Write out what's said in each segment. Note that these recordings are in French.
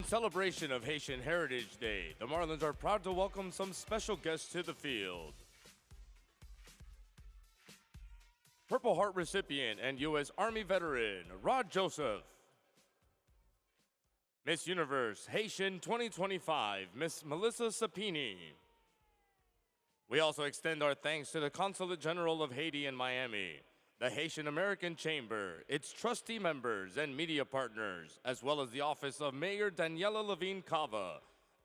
celebration of Haitian Heritage Day, the Marlins are proud to welcome some special guests to the field. Purple Heart recipient and U.S. Army veteran, Rod Joseph. Miss Universe Haitian 2025, Miss Melissa Sapini. We also extend our thanks to the Consulate General of Haiti in Miami, the Haitian American Chamber, its trustee members and media partners, as well as the Office of Mayor Daniela Levine Cava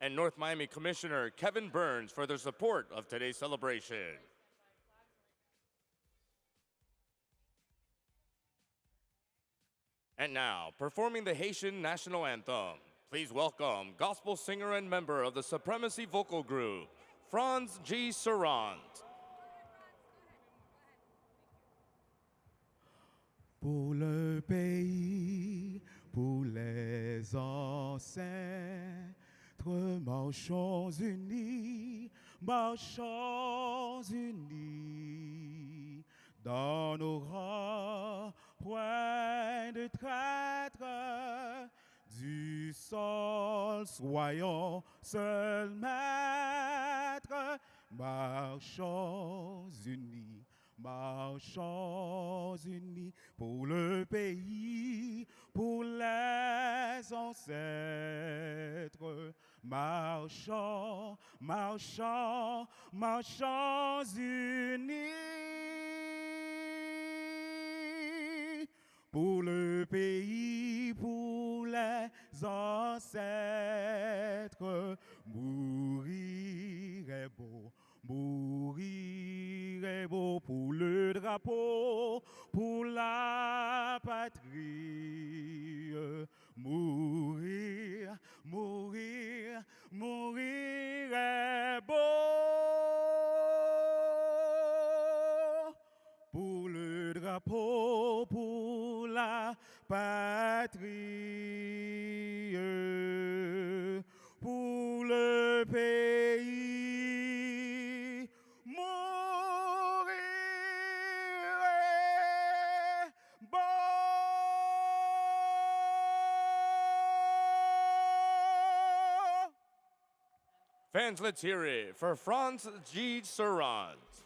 and North Miami Commissioner Kevin Burns for their support of today's celebration. And now, performing the Haitian National Anthem, please welcome gospel singer and member of the Supremacy Vocal Group, Frantz G. Cerant. Pour le pays, pour les ancêtres, marchons unis, marchons unis. Dans nos rangs, point de traître, du sol soyons seuls maîtres, marchons unis. Marchons unis pour le pays, pour les ancêtres. Marchons, marchons, marchons unis. Pour le pays, pour les ancêtres. Mourir est beau. Mourir est beau pour le drapeau, pour la patrie. Mourir, mourir, mourir est beau. Pour le drapeau, pour la patrie. Pour le pays. Fans, let's hear it for Frantz G. Cerant.